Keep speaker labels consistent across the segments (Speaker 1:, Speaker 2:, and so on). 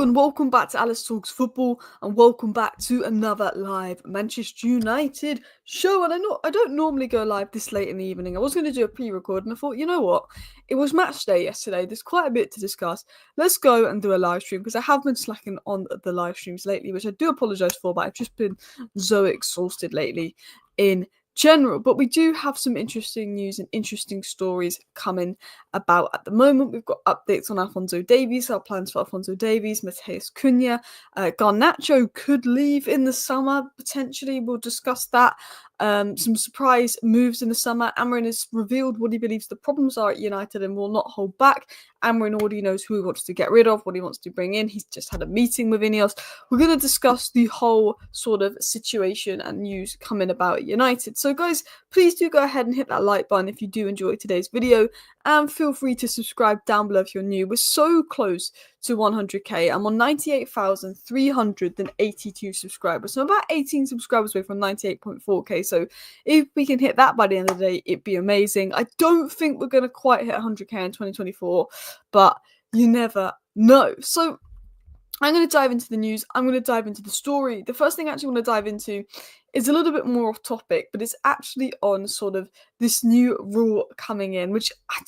Speaker 1: and welcome back to Alice Talks Football, and welcome back to another live Manchester United show. And I don't normally go live this late in the evening. I was going to do a pre-record, and I thought, you know what? It was match day yesterday. There's quite a bit to discuss. Let's go and do a live stream, because I have been slacking on the live streams lately, which I do apologise for, but I've just been so exhausted lately in general. But we do have some interesting news and interesting stories coming about at the moment. We've got updates on Alphonso Davies, our plans for Alphonso Davies, Matheus Cunha, Garnacho could leave in the summer, potentially. We'll discuss that. Some surprise moves in the summer. Amorim has revealed what he believes the problems are at United and will not hold back. Amorim already knows who he wants to get rid of, what he wants to bring in. He's just had a meeting with INEOS. We're going to discuss the whole sort of situation and news coming about at United. So guys, please do go ahead and hit that like button if you do enjoy today's video, and feel free to subscribe down below if you're new. We're so close to 100k. I'm on 98,382 subscribers, so I'm about 18 subscribers away from 98.4k. So if we can hit that by the end of the day, it'd be amazing. I don't think we're going to quite hit 100k in 2024, but you never know. So I'm going to dive into the news. I'm going to dive into the story. The first thing I actually want to dive into is a little bit more off topic, but it's actually on sort of this new rule coming in, which I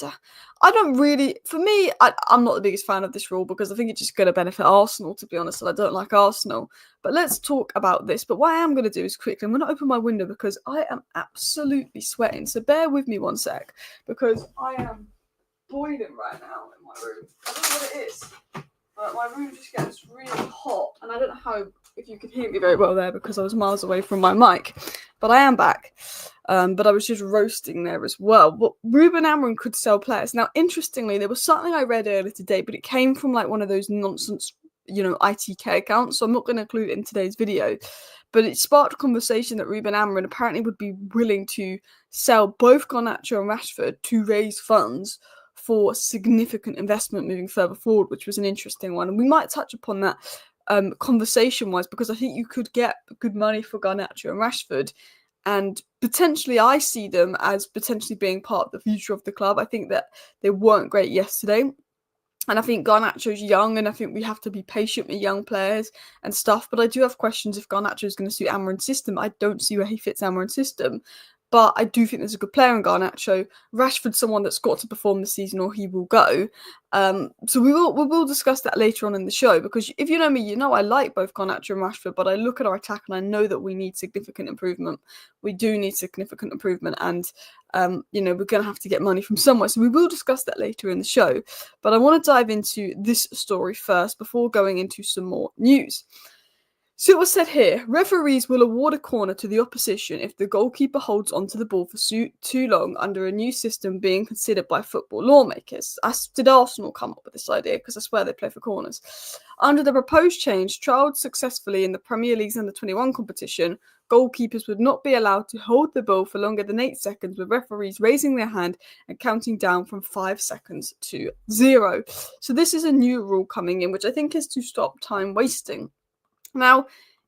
Speaker 1: don't really, for me, I'm not the biggest fan of this rule, because I think it's just going to benefit Arsenal, to be honest, and I don't like Arsenal. But let's talk about this. But what I am going to do is quickly, I'm going to open my window because I am absolutely sweating. So bear with me one sec, because I am boiling right now in my room. I don't know what it is. But my room just gets really hot, and I don't know if you could hear me very well there, because I was miles away from my mic. But I am back. But I was just roasting there as well. But Ruben Amorim could sell players. Now, interestingly, there was something I read earlier today, but it came from like one of those nonsense, ITK accounts. So I'm not going to include it in today's video. But it sparked a conversation that Ruben Amorim apparently would be willing to sell both Garnacho and Rashford to raise funds for significant investment moving further forward, which was an interesting one. And we might touch upon that conversation-wise, because I think you could get good money for Garnacho and Rashford, and potentially I see them as potentially being part of the future of the club. I think that they weren't great yesterday, and I think Garnacho's young, and I think we have to be patient with young players and stuff. But I do have questions if Garnacho is going to suit Amorim's system. I don't see where he fits Amorim's system. But I do think there's a good player in Garnacho. Rashford's someone that's got to perform this season or he will go. So we will discuss that later on in the show, because if you know me, you know I like both Garnacho and Rashford, but I look at our attack and I know that we need significant improvement. We do need significant improvement, and we're going to have to get money from somewhere. So we will discuss that later in the show. But I want to dive into this story first before going into some more news. So it was said here, referees will award a corner to the opposition if the goalkeeper holds onto the ball for too long under a new system being considered by football lawmakers. Did Arsenal come up with this idea? Because I swear they play for corners. Under the proposed change, trialled successfully in the Premier League's under-21 competition, goalkeepers would not be allowed to hold the ball for longer than 8 seconds, with referees raising their hand and counting down from 5 seconds to 0. So this is a new rule coming in, which I think is to stop time wasting. Now,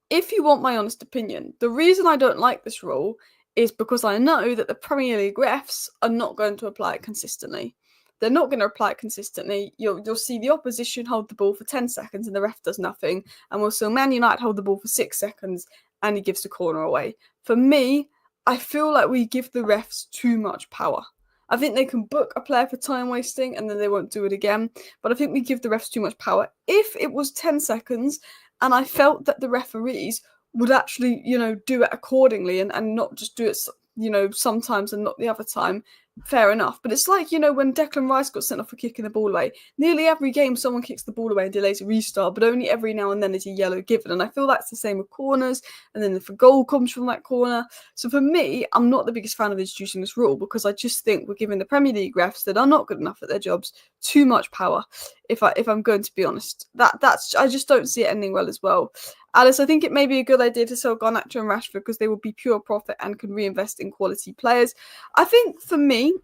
Speaker 1: if you want my honest opinion, the reason I don't like this rule is because I know that the Premier League refs are not going to apply it consistently. They're not going to apply it consistently. You'll see the opposition hold the ball for 10 seconds and the ref does nothing. And we'll see Man Utd hold the ball for 6 seconds and he gives the corner away. For me, I feel like we give the refs too much power. I think they can book a player for time wasting and then they won't do it again. But I think we give the refs too much power. If it was 10 seconds... and I felt that the referees would actually, do it accordingly and not just do it, sometimes and not the other time, fair enough. But it's like, when Declan Rice got sent off for kicking the ball away, nearly every game someone kicks the ball away and delays a restart, but only every now and then is a yellow given. And I feel that's the same with corners, and then if a goal comes from that corner. So for me, I'm not the biggest fan of introducing this rule, because I just think we're giving the Premier League refs that are not good enough at their jobs too much power. If I'm going to be honest, that's I just don't see it ending well as well. Alice, I think it may be a good idea to sell Garnacho and Rashford because they will be pure profit and can reinvest in quality players. I think for me,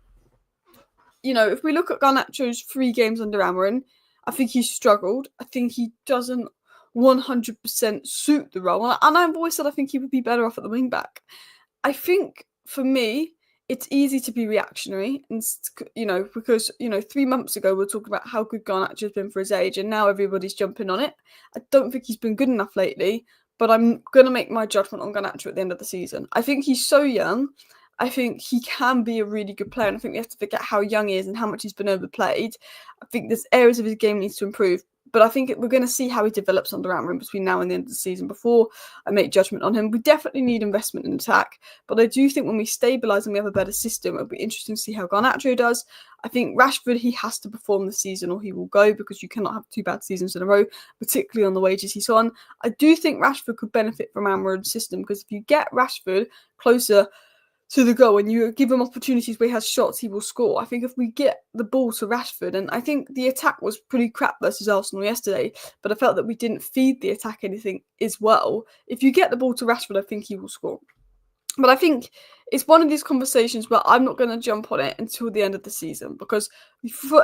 Speaker 1: if we look at Garnacho's 3 games under Amorim, I think he's struggled. I think he doesn't 100% suit the role. And I've always said I think he would be better off at the wing back. I think for me, it's easy to be reactionary, and because 3 months ago we were talking about how good Garnacho has been for his age, and now everybody's jumping on it. I don't think he's been good enough lately, but I'm gonna make my judgment on Garnacho at the end of the season. I think he's so young. I think he can be a really good player, and I think we have to forget how young he is and how much he's been overplayed. I think there's areas of his game needs to improve, but I think we're going to see how he develops under Amorim between now and the end of the season before I make judgment on him. We definitely need investment in attack, but I do think when we stabilise and we have a better system, it'll be interesting to see how Garnacho does. I think Rashford, he has to perform this season or he will go, because you cannot have 2 bad seasons in a row, particularly on the wages he's on. I do think Rashford could benefit from Amorim's system, because if you get Rashford closer to the goal and you give him opportunities where he has shots, he will score. I think if we get the ball to Rashford, and I think the attack was pretty crap versus Arsenal yesterday, but I felt that we didn't feed the attack anything as well. If you get the ball to Rashford, I think he will score. But I think it's one of these conversations where I'm not going to jump on it until the end of the season, because for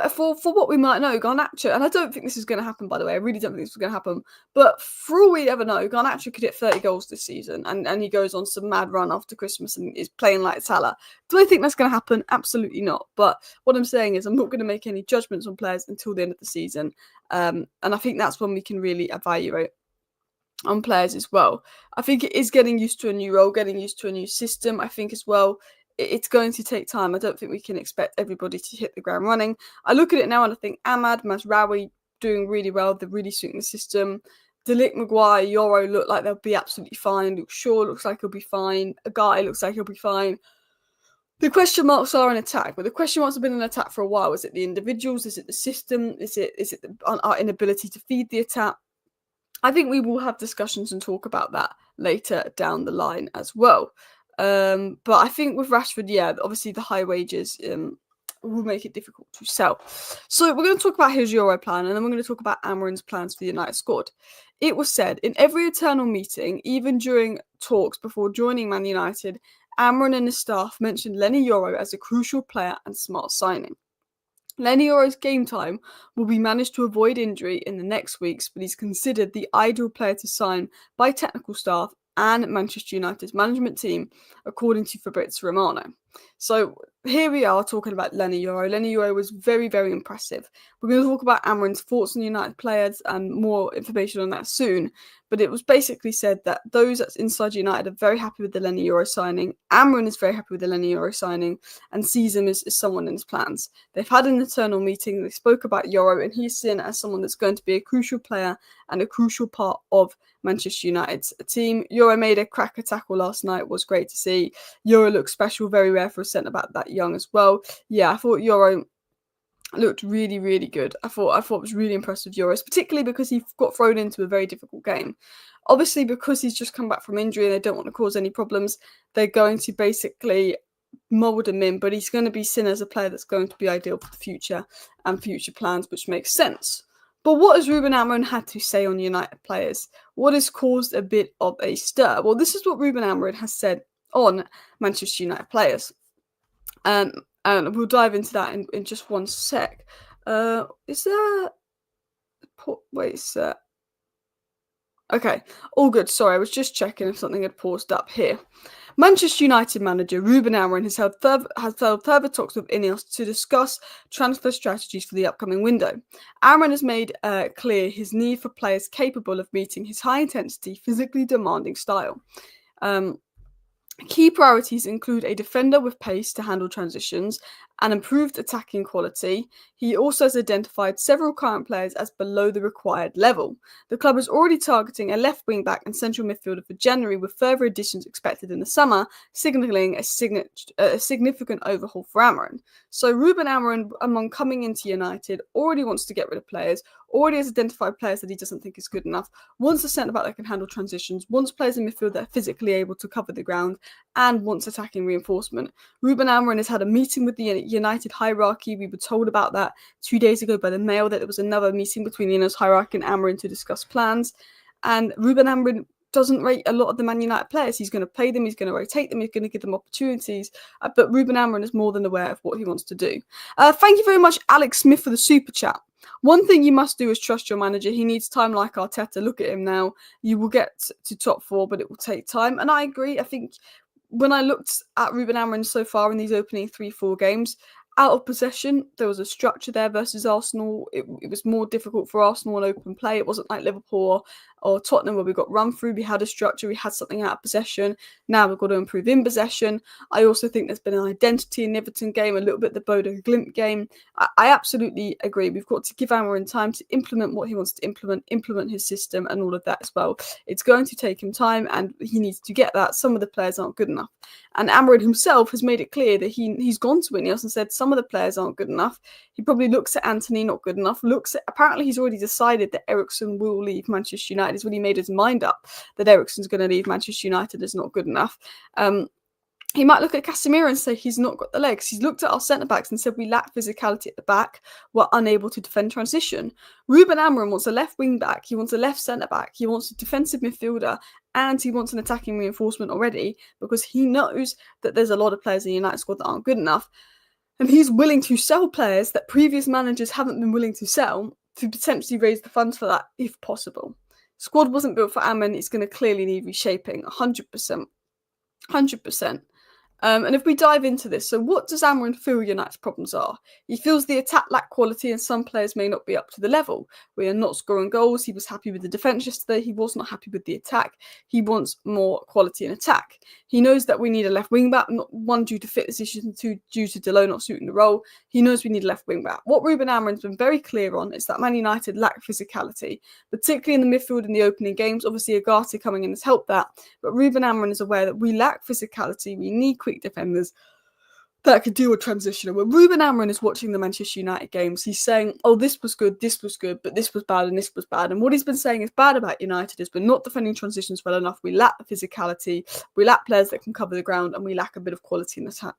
Speaker 1: what we might know, Garnacho, and I don't think this is going to happen, by the way, I really don't think this is going to happen, but for all we ever know, Garnacho could hit 30 goals this season, and he goes on some mad run after Christmas and is playing like Salah. Do I think that's going to happen? Absolutely not. But what I'm saying is I'm not going to make any judgments on players until the end of the season, and I think that's when we can really evaluate on players as well. I think it is getting used to a new role, getting used to a new system. I think as well, it's going to take time. I don't think we can expect everybody to hit the ground running. I look at it now and I think Ahmad, Mazraoui doing really well. They're really suiting the system. De Ligt, Maguire, Yoro look like they'll be absolutely fine. Luke Shaw looks like he'll be fine. A guy looks like he'll be fine. The question marks are in attack, but the question marks have been in attack for a while. Is it the individuals? Is it the system? Is it our inability to feed the attack? I think we will have discussions and talk about that later down the line as well. But I think with Rashford, yeah, obviously the high wages will make it difficult to sell. So we're going to talk about his Euro plan, and then we're going to talk about Amorim's plans for the United squad. It was said in every internal meeting, even during talks before joining Man United, Amorim and his staff mentioned Leny Yoro as a crucial player and smart signing. Leny Yoro's game time will be managed to avoid injury in the next weeks, but he's considered the ideal player to sign by technical staff and Manchester United's management team, according to Fabrizio Romano. So here we are talking about Leny Yoro. Leny Yoro was very, very impressive. We're going to talk about Amorim's thoughts on United players and more information on that soon. But it was basically said that those that's inside United are very happy with the Leny Yoro signing. Amorim is very happy with the Leny Yoro signing and sees him as someone in his plans. They've had an internal meeting. They spoke about Yoro, and he's seen as someone that's going to be a crucial player and a crucial part of Manchester United's team. Yoro made a cracker tackle last night. It was great to see. Yoro looks special, very rare for a centre-back that young as well. Yeah, I thought Yoro looked really, really good. I thought it was really impressive, Euros, particularly because he got thrown into a very difficult game. Obviously, because he's just come back from injury and they don't want to cause any problems, they're going to basically mould him in, but he's going to be seen as a player that's going to be ideal for the future and future plans, which makes sense. But what has Ruben Amorim had to say on United players? What has caused a bit of a stir? Well, this is what Ruben Amorim has said on Manchester United players. And we'll dive into that in just one sec. Is there... Wait a sec. Okay, all good. Sorry, I was just checking if something had paused up here. Manchester United manager Ruben Amorim has held further talks with INEOS to discuss transfer strategies for the upcoming window. Amorim has made clear his need for players capable of meeting his high-intensity, physically demanding style. Key priorities include a defender with pace to handle transitions and improved attacking quality. He also has identified several current players as below the required level. The club is already targeting a left wing back and central midfielder for January, with further additions expected in the summer, signalling a significant overhaul for Amorim. So Ruben Amorim, among coming into United, already wants to get rid of players, already has identified players that he doesn't think is good enough, wants a centre-back that can handle transitions, wants players in midfield that are physically able to cover the ground, and wants attacking reinforcement. Ruben Amorim has had a meeting with the United hierarchy. We were told about that 2 days ago by the Mail, that there was another meeting between the INEOS hierarchy and Amorim to discuss plans. And Ruben Amorim doesn't rate a lot of the Man United players. He's going to play them, he's going to rotate them, he's going to give them opportunities. But Ruben Amorim is more than aware of what he wants to do. Thank you very much, Alex Smith, for the super chat. One thing you must do is trust your manager. He needs time like Arteta. Look at him now. You will get to top four, but it will take time. And I agree. I think when I looked at Ruben Amorim so far in these opening 3-4 games, out of possession, there was a structure there versus Arsenal. It was more difficult for Arsenal on open play. It wasn't like Liverpool or Tottenham where we got run through. We had a structure. We had something out of possession. Now we've got to improve in possession. I also think there's been an identity in the Everton game, a little bit the Bodo Glimt game. I absolutely agree. We've got to give Amorim time to implement what he wants to implement his system and all of that as well. It's going to take him time and he needs to get that. Some of the players aren't good enough. And Amorim himself has made it clear that he's gone to INEOS and said some of the players aren't good enough. He probably looks at Antony, not good enough. Apparently he's already decided that Eriksen will leave Manchester United. He's already made his mind up that Eriksen's going to leave Manchester United is not good enough. He might look at Casemiro and say he's not got the legs. He's looked at our centre-backs and said we lack physicality at the back. We're unable to defend transition. Ruben Amorim wants a left wing-back. He wants a left centre-back. He wants a defensive midfielder. And he wants an attacking reinforcement already because he knows that there's a lot of players in the United squad that aren't good enough. And he's willing to sell players that previous managers haven't been willing to sell to potentially raise the funds for that if possible. Squad wasn't built for Amorim. It's going to clearly need reshaping, 100%. 100%. And if we dive into this, so what does Amorim feel United's problems are? He feels the attack lack quality and some players may not be up to the level. We are not scoring goals. He was happy with the defence yesterday. He was not happy with the attack. He wants more quality in attack. He knows that we need a left wing back, not one due to fitness issues and two due to Delo not suiting the role. He knows we need a left wing back. What Ruben Amorim's been very clear on is that Man United lack physicality, particularly in the midfield in the opening games. Obviously, Agati coming in has helped that, but Ruben Amorim is aware that we lack physicality. We need quick defenders that could deal with transition. And when Ruben Amorim is watching the Manchester United games, he's saying, oh, this was good, but this was bad, and this was bad. And what he's been saying is bad about United is we're not defending transitions well enough. We lack the physicality, we lack players that can cover the ground, and we lack a bit of quality in attack.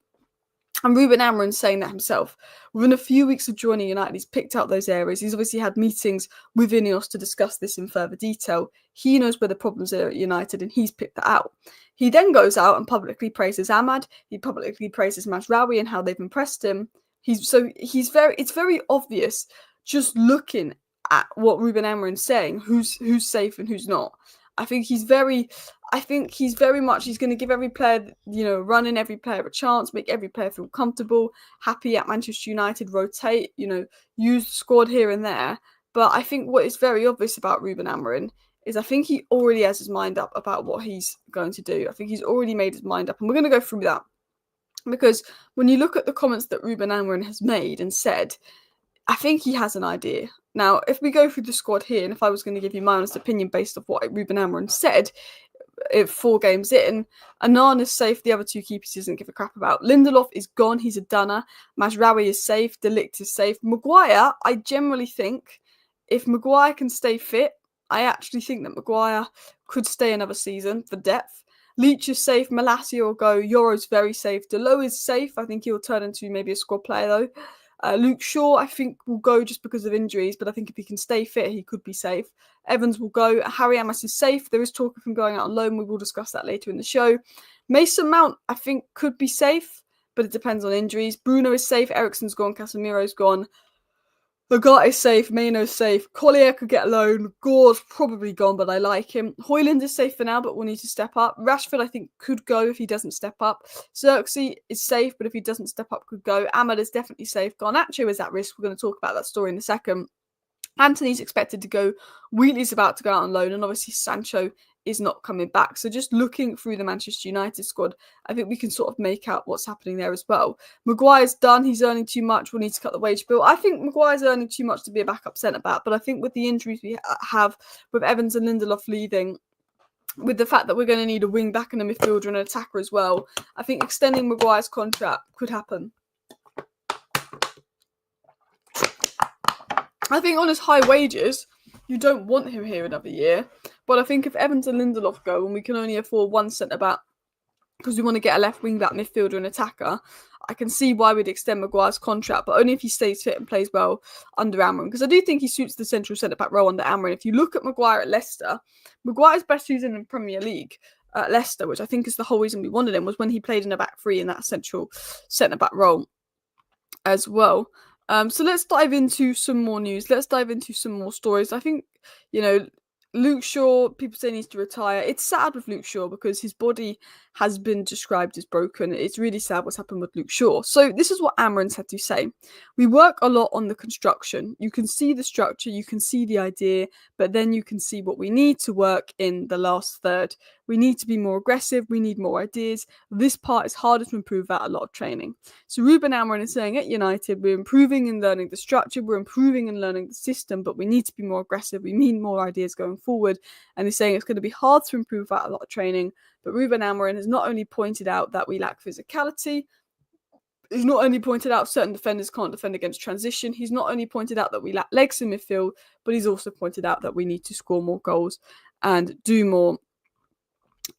Speaker 1: And Ruben Amorim's saying that himself. Within a few weeks of joining United, he's picked out those areas. He's obviously had meetings with INEOS to discuss this in further detail. He knows where the problems are at United, and he's picked that out. He then goes out and publicly praises Ahmad. He publicly praises Mazraoui and how they've impressed him. It's very obvious just looking at what Ruben Amorim's saying, who's safe and who's not. I think he's very much, he's going to give every player, running every player a chance, make every player feel comfortable, happy at Manchester United, rotate, use the squad here and there. But I think what is very obvious about Ruben Amorim is I think he already has his mind up about what he's going to do. I think he's already made his mind up, and we're going to go through that. Because when you look at the comments that Ruben Amorim has made and said, I think he has an idea. Now, if we go through the squad here, and if I was going to give you my honest opinion based off what Ruben Amorim said, 4 games in, Annan is safe, the other 2 keepers he doesn't give a crap about. Lindelof is gone, he's a dunner. Mazraoui is safe, De Ligt is safe. Maguire, I generally think, if Maguire can stay fit, I actually think that Maguire could stay another season for depth. Leach is safe, Malacia will go, Yoro's very safe, Delo is safe, I think he'll turn into maybe a squad player though. Luke Shaw, I think, will go just because of injuries, but I think if he can stay fit, he could be safe. Evans will go. Harry Amos is safe. There is talk of him going out on loan. We will discuss that later in the show. Mason Mount, I think, could be safe, but it depends on injuries. Bruno is safe. Eriksen's gone. Casemiro's gone. Lagarde is safe. Maino's safe. Collier could get a loan. Gore's probably gone, but I like him. Højlund is safe for now, but will need to step up. Rashford, I think, could go if he doesn't step up. Xerxes is safe, but if he doesn't step up, could go. Ahmad is definitely safe. Garnacho is at risk. We're going to talk about that story in a second. Antony's expected to go. Wheatley's about to go out on loan, and obviously Sancho is not coming back. So just looking through the Manchester United squad, I think we can sort of make out what's happening there as well. Maguire's done. He's earning too much. We'll need to cut the wage bill. I think Maguire's earning too much to be a backup centre-back, but I think with the injuries we have, with Evans and Lindelof leaving, with the fact that we're going to need a wing-back and a midfielder and an attacker as well, I think extending Maguire's contract could happen. I think on his high wages, you don't want him here another year. But I think if Evans and Lindelof go and we can only afford one centre-back because we want to get a left wing-back midfielder and attacker, I can see why we'd extend Maguire's contract, but only if he stays fit and plays well under Amorim. Because I do think he suits the central centre-back role under Amorim. If you look at Maguire at Leicester, Maguire's best season in Premier League at Leicester, which I think is the whole reason we wanted him, was when he played in a back three in that central centre-back role as well. So let's dive into some more news. Let's dive into some more stories. I think, Luke Shaw, people say he needs to retire. It's sad with Luke Shaw because his body has been described as broken. It's really sad what's happened with Luke Shaw. So this is what Amorim's had to say. We work a lot on the construction. You can see the structure, you can see the idea, but then you can see what we need to work in the last third. We need to be more aggressive. We need more ideas. This part is harder to improve at a lot of training. So Ruben Amorim is saying at United, we're improving and learning the structure, we're improving and learning the system, but we need to be more aggressive. We need more ideas going forward. And he's saying it's going to be hard to improve at a lot of training. But Ruben Amorim has not only pointed out that we lack physicality, he's not only pointed out certain defenders can't defend against transition, he's not only pointed out that we lack legs in midfield, but he's also pointed out that we need to score more goals and do more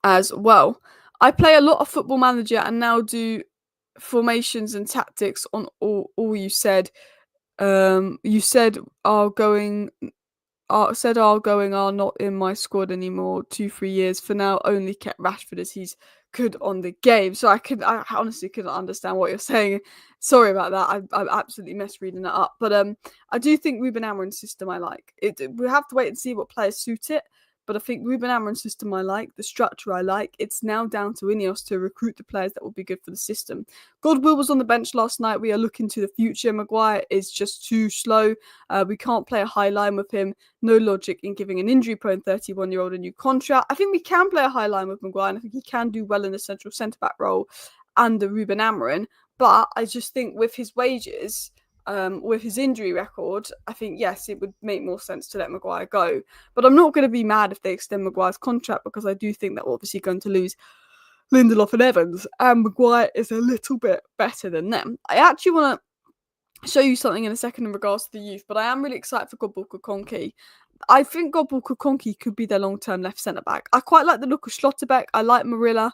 Speaker 1: as well. I play a lot of Football Manager and now do formations and tactics on all you said. You said are going are not in my squad anymore 2-3 years. For now, only kept Rashford as he's good on the game. So I honestly couldn't understand what you're saying. Sorry about that. I absolutely messed reading that up. But I do think Ruben Amorim's system I like. We have to wait and see what players suit it. But I think Ruben Amorim's system I like, the structure I like. It's now down to INEOS to recruit the players that will be good for the system. Godwill was on the bench last night. We are looking to the future. Maguire is just too slow. We can't play a high line with him. No logic in giving an injury-prone 31-year-old a new contract. I think we can play a high line with Maguire, and I think he can do well in the central centre-back role under Ruben Amorim. But I just think with his wages, with his injury record, I think, yes, it would make more sense to let Maguire go. But I'm not going to be mad if they extend Maguire's contract, because I do think that we're obviously going to lose Lindelof and Evans, and Maguire is a little bit better than them. I actually want to show you something in a second in regards to the youth, but I am really excited for Godwill Kokonki. I think Godwill Kokonki could be their long-term left centre-back. I quite like the look of Schlotterbeck. I like Murillo.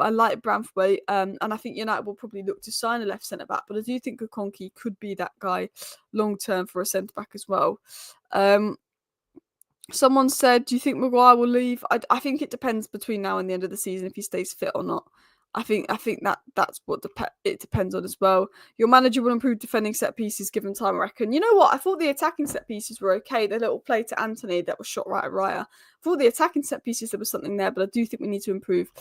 Speaker 1: I like Branthwaite. And I think United will probably look to sign a left centre-back. But I do think Kokonki could be that guy long-term for a centre-back as well. Someone said, do you think Maguire will leave? I think it depends between now and the end of the season if he stays fit or not. I think that's what it depends on as well. Your manager will improve defending set pieces given time, I reckon. You know what? I thought the attacking set pieces were okay. The little play to Anthony that was shot right at Raya. I thought the attacking set pieces, there was something there, but I do think we need to improve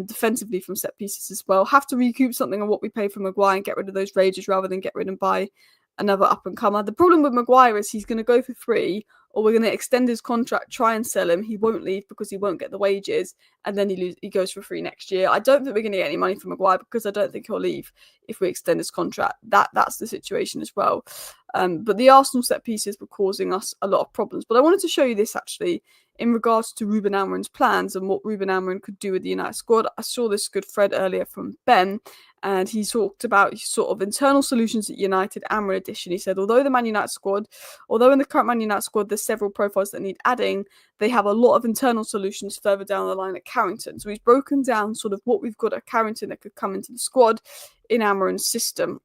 Speaker 1: defensively from set pieces as well. Have to recoup something on what we paid for Maguire and get rid of those rages rather than get rid and buy another up-and-comer. The problem with Maguire is he's going to go for free, or we're going to extend his contract, try and sell him. He won't leave because he won't get the wages, and then he goes for free next year. I don't think we're going to get any money from Maguire because I don't think he'll leave if we extend his contract. That's the situation as well. But the Arsenal set pieces were causing us a lot of problems. But I wanted to show you this actually in regards to Ruben Amorim's plans and what Ruben Amorim could do with the United squad. I saw this good thread earlier from Ben, and he talked about sort of internal solutions at United Amorim edition. He said, although in the current Man United squad, there's several profiles that need adding, they have a lot of internal solutions further down the line at Carrington. So he's broken down sort of what we've got at Carrington that could come into the squad in Amorim's system.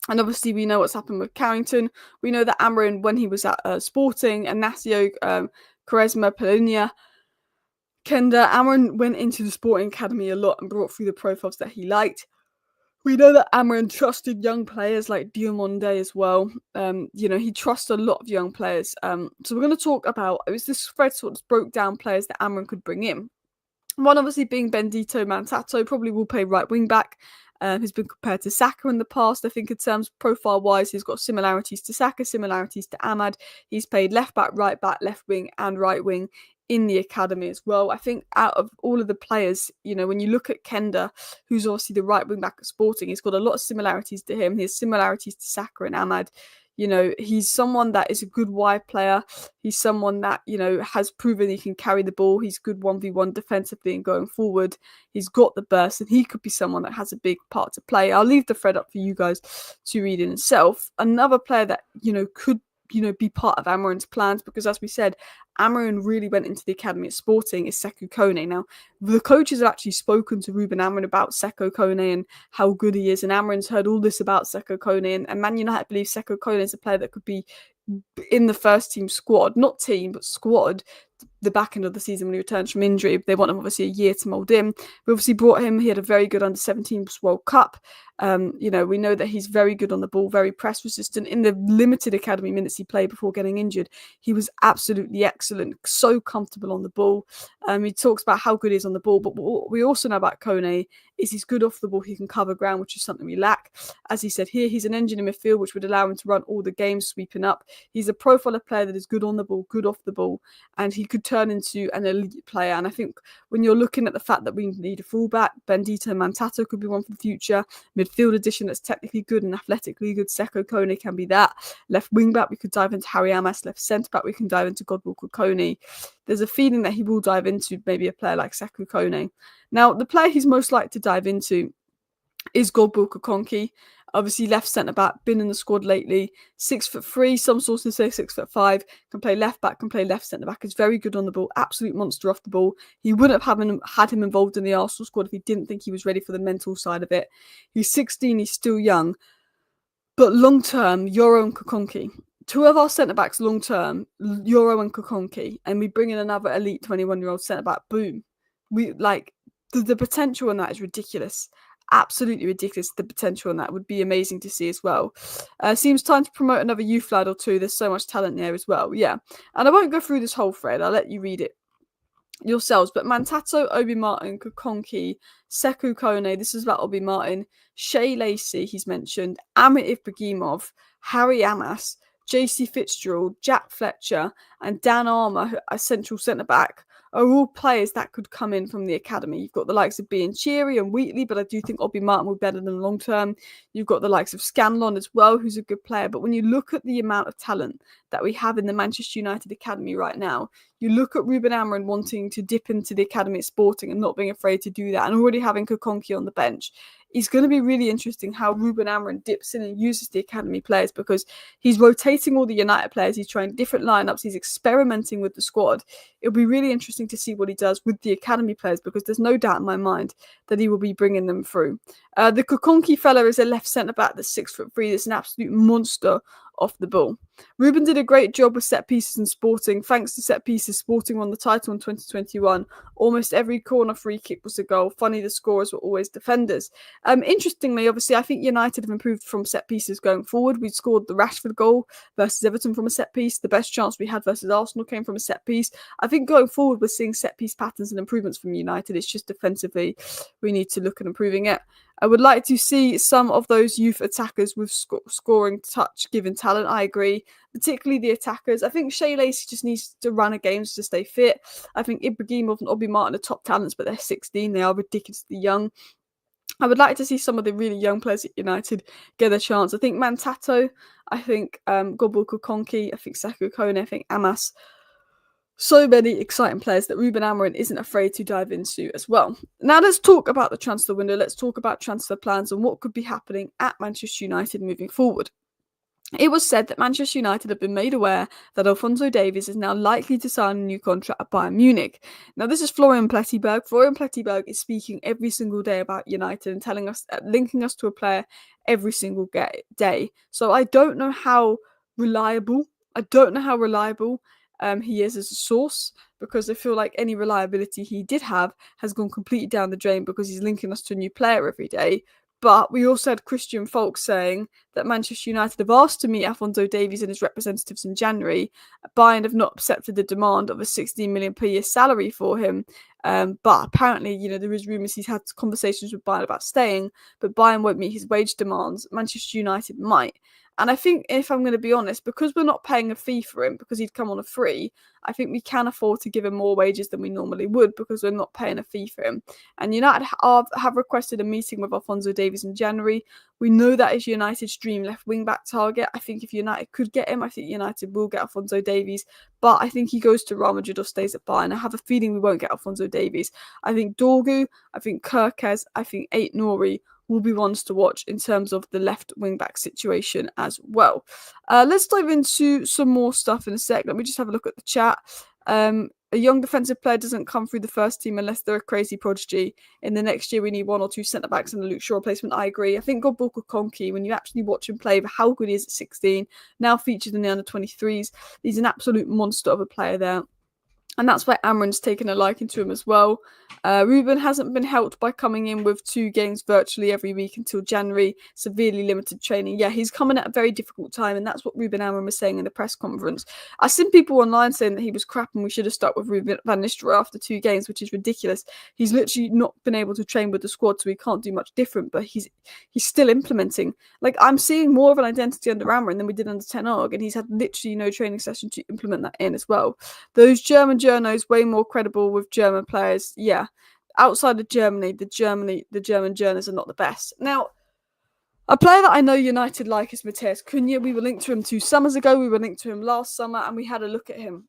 Speaker 1: And obviously, we know what's happened with Carrington. We know that Amorim, when he was at Sporting, Ignacio, Quaresma, Polina, Kenda, Amorim went into the Sporting Academy a lot and brought through the profiles that he liked. We know that Amorim trusted young players like Diomande as well. He trusts a lot of young players. So we're going to talk about, it was this thread sort of broke down players that Amorim could bring in. One obviously being Bendito Mantato, probably will play right wing back. He's been compared to Saka in the past. I think in terms profile-wise, he's got similarities to Saka, similarities to Ahmad. He's played left back, left wing and right wing in the academy as well. I think out of all of the players, when you look at Kenda, who's obviously the right wing back at Sporting, he's got a lot of similarities to him. He has similarities to Saka and Ahmad. He's someone that is a good wide player. He's someone that, has proven he can carry the ball. He's good 1v1 defensively and going forward. He's got the burst, and he could be someone that has a big part to play. I'll leave the thread up for you guys to read in itself. Another player that, could be part of Amorim's plans, because as we said, Amorim really went into the academy at Sporting, is Sekou Kone. Now, the coaches have actually spoken to Ruben Amorim about Sekou Kone and how good he is, and Amorim's heard all this about Sekou Kone, and Man United believes Sekou Kone is a player that could be in the first team squad, not team, but squad, the back end of the season when he returns from injury. They want him obviously a year to mould in. We obviously brought him. He had a very good under-17s World Cup. We know that he's very good on the ball, very press resistant. In the limited academy minutes he played before getting injured, he was absolutely excellent, so comfortable on the ball. He talks about how good he is on the ball, but what we also know about Kone is he's good off the ball. He can cover ground, which is something we lack. As he said here, he's an engine in midfield, which would allow him to run all the games sweeping up. He's a profile of player that is good on the ball, good off the ball, and he could turn into an elite player. And I think when you're looking at the fact that we need a fullback, Bendita Mantato could be one for the future. Midfield addition that's technically good and athletically good, Seko Kone can be that. Left wing back, we could dive into Harry Amas. Left centre back, we can dive into Godwalker Kone. There's a feeling that he will dive into maybe a player like Seko Kone. Now, the player he's most likely to dive into is Godwalker Kone. Obviously, left centre back, been in the squad lately. 6'3", some sources say 6'5", can play left back, can play left centre back. Is very good on the ball, absolute monster off the ball. He wouldn't have had him involved in the Arsenal squad if he didn't think he was ready for the mental side of it. He's 16, he's still young, but long term, Yoro and Kone. Two of our centre backs long term, Yoro and Kone, and we bring in another elite 21-year-old centre back. Boom, we like the potential on that is ridiculous. Absolutely ridiculous. The potential on that would be amazing to see as well. Seems time to promote another youth lad or two. There's so much talent there as well. Yeah. And I won't go through this whole thread. I'll let you read it yourselves. But Mantato, Obi Martin, Kone, Seko Kone, this is about Obi Martin, Shea Lacey, he's mentioned, Amit Ibrahimov, Harry Amas, JC Fitzgerald, Jack Fletcher, and Dan Armour, a central centre back, are all players that could come in from the academy. You've got the likes of Bean Cheery and Wheatley, but I do think Obi Martin will be better than long term. You've got the likes of Scanlon as well, who's a good player. But when you look at the amount of talent that we have in the Manchester United academy right now, you look at Ruben Amorim wanting to dip into the academy at Sporting and not being afraid to do that, and already having Kone on the bench. It's going to be really interesting how Ruben Amorim dips in and uses the academy players, because he's rotating all the United players. He's trying different lineups. He's experimenting with the squad. It'll be really interesting to see what he does with the academy players, because there's no doubt in my mind that he will be bringing them through. The Kone fella is a left centre back that's 6'3". That's an absolute monster off the ball. Ruben did a great job with set pieces and Sporting. Thanks to set pieces, Sporting won the title in 2021. Almost every corner free kick was a goal. Funny, the scorers were always defenders. Interestingly, obviously, I think United have improved from set pieces going forward. We scored the Rashford goal versus Everton from a set piece. The best chance we had versus Arsenal came from a set piece. I think going forward, we're seeing set piece patterns and improvements from United. It's just defensively, we need to look at improving it. I would like to see some of those youth attackers with scoring touch given talent. I agree, particularly the attackers. I think Shea Lacey just needs to run a games to stay fit. I think Ibrahimov and Obi Martin are top talents, but they're 16. They are ridiculously young. I would like to see some of the really young players at United get a chance. I think Mantato, I think Godwalker Kone, I think Seko Kone, I think Amas. So many exciting players that Ruben Amorim isn't afraid to dive into as well. Now let's talk about the transfer window. Let's talk about transfer plans and what could be happening at Manchester United moving forward. It was said that Manchester United have been made aware that Alphonso Davies is now likely to sign a new contract at Bayern Munich. Now, this is Florian Plettenberg. Florian Plettenberg is speaking every single day about United and telling us, linking us to a player every single day. So I don't know how reliable he is as a source, because I feel like any reliability he did have has gone completely down the drain because he's linking us to a new player every day. But we also had Christian Falk saying that Manchester United have asked to meet Alphonso Davies and his representatives in January. Bayern have not accepted the demand of a 16 million per year salary for him. But apparently, there is rumours he's had conversations with Bayern about staying, but Bayern won't meet his wage demands. Manchester United might. And I think, if I'm going to be honest, because we're not paying a fee for him, because he'd come on a free, I think we can afford to give him more wages than we normally would, because we're not paying a fee for him. And United have requested a meeting with Alphonso Davies in January. We know that is United's dream left wing-back target. I think if United could get him, I think United will get Alphonso Davies. But I think he goes to Real Madrid or stays at Bayern. I have a feeling we won't get Alphonso Davies. I think Dorgu, I think Gyokeres, I think Ait-Nouri will be ones to watch in terms of the left wing-back situation as well. Let's dive into some more stuff in a sec. Let me just have a look at the chat. A young defensive player doesn't come through the first team unless they're a crazy prodigy. In the next year, we need one or two centre-backs and a Luke Shaw replacement. I agree. I think Godwalker Kone, when you actually watch him play, how good he is at 16, now featured in the under-23s, he's an absolute monster of a player there. And that's why Amorim's taken a liking to him as well. Ruben hasn't been helped by coming in with 2 games virtually every week until January, severely limited training. Yeah, he's coming at a very difficult time, and that's what Ruben Amorim was saying in the press conference. I've seen people online saying that he was crap and we should have stuck with Ruben van Nistelrooy after 2 games, which is ridiculous. He's literally not been able to train with the squad, so he can't do much different, but he's still implementing. Like, I'm seeing more of an identity under Amorim than we did under Ten Hag, and he's had literally no training session to implement that in as well. Those German journos way more credible with German players. Yeah, outside of Germany, the German journos are not the best. Now, a player that I know United like is Matheus Cunha. We were linked to him 2 summers ago. We were linked to him last summer, and we had a look at him.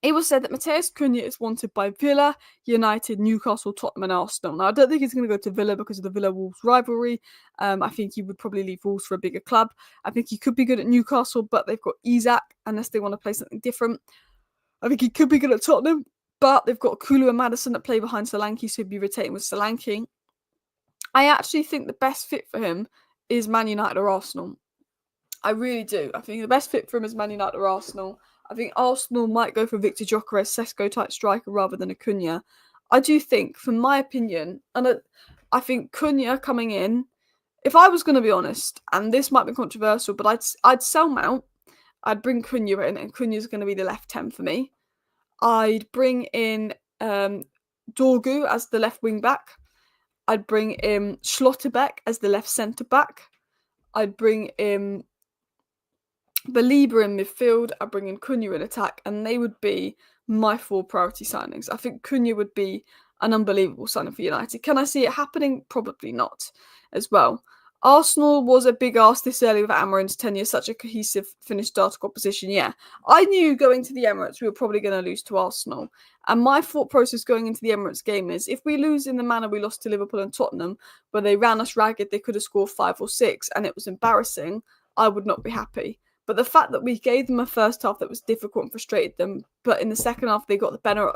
Speaker 1: It was said that Matheus Cunha is wanted by Villa, United, Newcastle, Tottenham, and Arsenal. Now, I don't think he's going to go to Villa because of the Villa-Wolves rivalry. I think he would probably leave Wolves for a bigger club. I think he could be good at Newcastle, but they've got Isak, unless they want to play something different. I think he could be good at Tottenham, but they've got Kulu and Madison that play behind Solanke, so he'd be rotating with Solanke. I actually think the best fit for him is Man United or Arsenal. I really do. I think the best fit for him is Man United or Arsenal. I think Arsenal might go for Victor Gyokeres, Sesko-type striker rather than a Cunha. I do think, from my opinion, and I think Cunha coming in, if I was going to be honest, and this might be controversial, but I'd sell Mount, I'd bring Cunha in, and Cunha's going to be the left 10 for me. I'd bring in Dorgu as the left wing back. I'd bring in Schlotterbeck as the left centre back. I'd bring in Belieber in midfield. I'd bring in Cunha in attack, and they would be my 4 priority signings. I think Cunha would be an unbelievable signing for United. Can I see it happening? Probably not as well. Arsenal was a big ask this early with Amorim's tenure, such a cohesive finished starting opposition. Yeah, I knew going to the Emirates we were probably going to lose to Arsenal. And my thought process going into the Emirates game is, if we lose in the manner we lost to Liverpool and Tottenham, where they ran us ragged, they could have scored 5 or 6, and it was embarrassing, I would not be happy. But the fact that we gave them a first half that was difficult and frustrated them, but in the second half they got the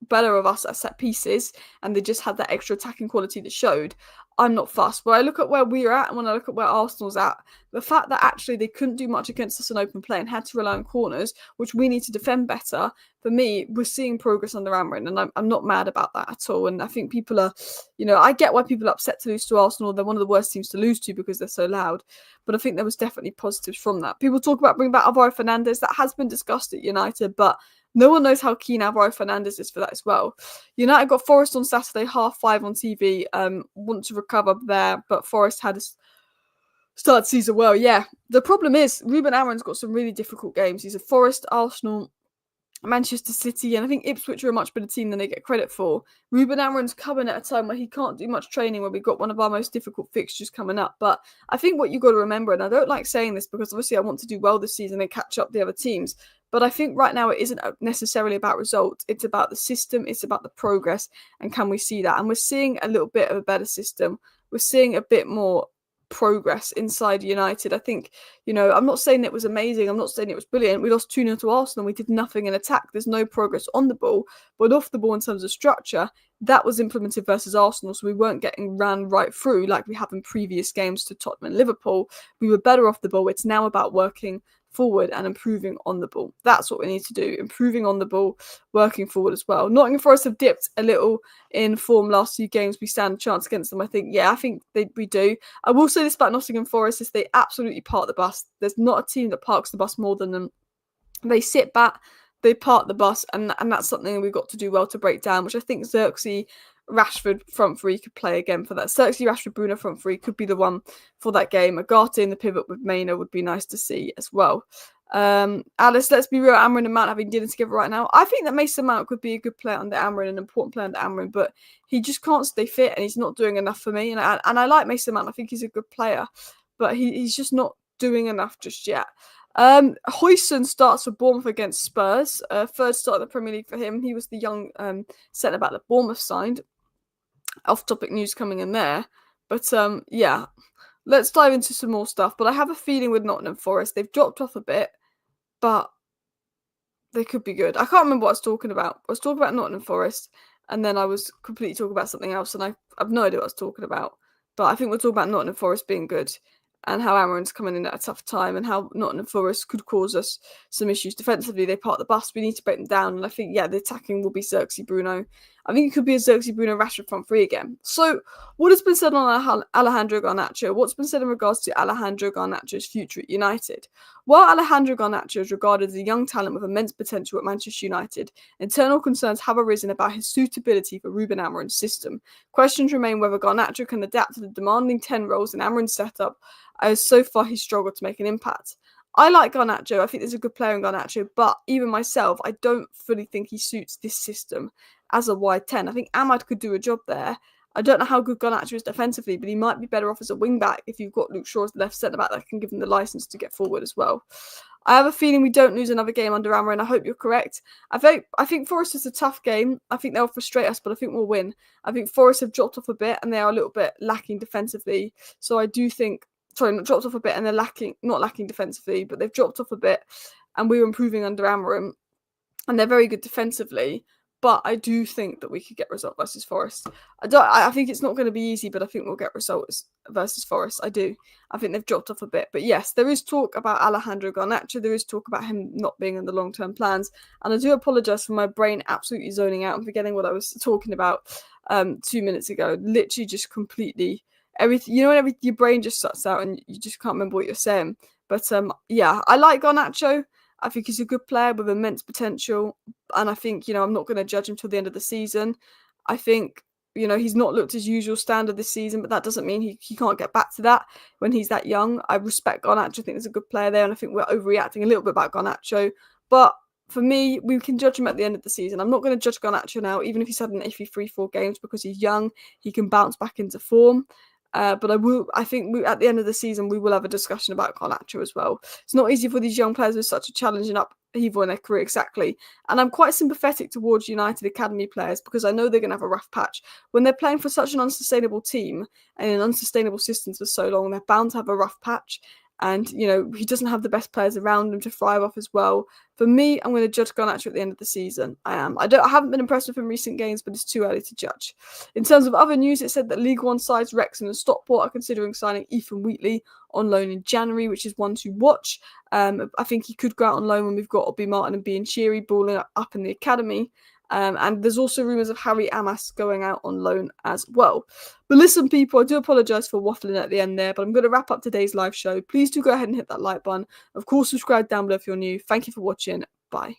Speaker 1: better of us at set pieces, and they just had that extra attacking quality that showed, I'm not fussed. When I look at where we're at and when I look at where Arsenal's at, the fact that actually they couldn't do much against us in open play and had to rely on corners, which we need to defend better, for me, we're seeing progress under Amorim, and I'm not mad about that at all. And I think people are, I get why people are upset to lose to Arsenal. They're one of the worst teams to lose to because they're so loud. But I think there was definitely positives from that. People talk about bringing back Alvaro Fernandez. That has been discussed at United, but no one knows how keen Alvaro Fernandez is for that as well. United got Forest on Saturday, 5:30 on TV. Want to recover there, but Forest had a start season well. Yeah, the problem is Ruben Amorim's got some really difficult games. He's a Forest, Arsenal, Manchester City, and I think Ipswich are a much better team than they get credit for. Ruben Amorim's coming at a time where he can't do much training, where we've got one of our most difficult fixtures coming up. But I think what you've got to remember, and I don't like saying this because obviously I want to do well this season and catch up the other teams, but I think right now it isn't necessarily about results. It's about the system, it's about the progress, and can we see that? And we're seeing a little bit of a better system. We're seeing a bit more progress inside United. I think, I'm not saying it was amazing. I'm not saying it was brilliant. We lost 2-0 to Arsenal. We did nothing in attack. There's no progress on the ball. But off the ball in terms of structure, that was implemented versus Arsenal. So we weren't getting ran right through like we have in previous games to Tottenham and Liverpool. We were better off the ball. It's now about working forward and improving on the ball. That's what we need to do. Improving on the ball, working forward as well. Nottingham Forest have dipped a little in form last 2 games. We stand a chance against them. I think we do. I will say this about Nottingham Forest is they absolutely park the bus. There's not a team that parks the bus more than them. They sit back, they park the bus, and that's something we've got to do well to break down, which I think Xerxes, Rashford front 3 could play again for that. Xerxes, Rashford, Bruno front 3 could be the one for that game. Agate in the pivot with Maynard would be nice to see as well. Alice, let's be real, Amorim and Mount having dinner together right now. I think that Mason Mount could be a good player under Amorim, an important player under Amorim, but he just can't stay fit and he's not doing enough for me. And I like Mason Mount. I think he's a good player, but he's just not doing enough just yet. Huijsen starts for Bournemouth against Spurs. Third start in the Premier League for him. He was the young centre-back that Bournemouth signed. Off-topic news coming in there. But yeah, let's dive into some more stuff. But I have a feeling with Nottingham Forest, they've dropped off a bit, but they could be good. I can't remember what I was talking about. I was talking about Nottingham Forest, and then I was completely talking about something else, and I've no idea what I was talking about. But I think we're talking about Nottingham Forest being good. and how Amorim's coming in at a tough time, and how Nottingham Forest could cause us some issues defensively. They part the bus. We need to break them down. And I think, the attacking will be Xerxes Bruno. I think it could be a Xerxes Bruno Rashford front three again. So, what has been said on Alejandro Garnacho? What's been said in regards to Alejandro Garnacho's future at United? While Alejandro Garnacho is regarded as a young talent with immense potential at Manchester United, internal concerns have arisen about his suitability for Ruben Amorim's system. Questions remain whether Garnacho can adapt to the demanding 10 roles in Amorim's setup, as so far he's struggled to make an impact. I like Garnacho. I think there's a good player in Garnacho, but even myself, I don't fully think he suits this system as a wide 10. I think Ahmad could do a job there. I don't know how good Garnacho is defensively, but he might be better off as a wing-back if you've got Luke Shaw as the left centre-back that can give him the licence to get forward as well. I have a feeling we don't lose another game under Amorim, and I hope you're correct. I think Forest is a tough game. I think they'll frustrate us, but I think we'll win. I think Forest have dropped off a bit, and they are a little bit lacking defensively. So I do think... Sorry, not dropped off a bit, and they're not lacking defensively, but they've dropped off a bit, and we were improving under Amorim, and they're very good defensively. But I do think that we could get result versus Forest. I think it's not going to be easy, but I think we'll get results versus Forest. I do. I think they've dropped off a bit. But yes, there is talk about Alejandro Garnacho. There is talk about him not being in the long-term plans. And I do apologise for my brain absolutely zoning out and forgetting what I was talking about 2 minutes ago. Literally just completely... everything, your brain just shuts out and you just can't remember what you're saying. But I like Garnacho. I think he's a good player with immense potential, and I think I'm not going to judge him till the end of the season. I think he's not looked his usual standard this season, but that doesn't mean he can't get back to that when he's that young. I respect Garnacho. I think there's a good player there, and I think we're overreacting a little bit about Garnacho. But for me, we can judge him at the end of the season. I'm not going to judge Garnacho now, even if he's had an iffy 3-4 games, because he's young. He can bounce back into form. But I think at the end of the season, we will have a discussion about Garnacho as well. It's not easy for these young players with such a challenging upheaval in their career, exactly. And I'm quite sympathetic towards United Academy players, because I know they're going to have a rough patch. When they're playing for such an unsustainable team and in unsustainable systems for so long, they're bound to have a rough patch. And, he doesn't have the best players around him to thrive off as well. For me, I'm going to judge Garnacho at the end of the season. I am. I haven't been impressed with him in recent games, but it's too early to judge. In terms of other news, it said that League One sides Wrexham and Stockport are considering signing Ethan Wheatley on loan in January, which is one to watch. I think he could go out on loan when we've got Obi Martin and Being Cheery balling up in the academy. And there's also rumours of Harry Amas going out on loan as well. But listen, people, I do apologise for waffling at the end there, but I'm going to wrap up today's live show. Please do go ahead and hit that like button. Of course, subscribe down below if you're new. Thank you for watching. Bye.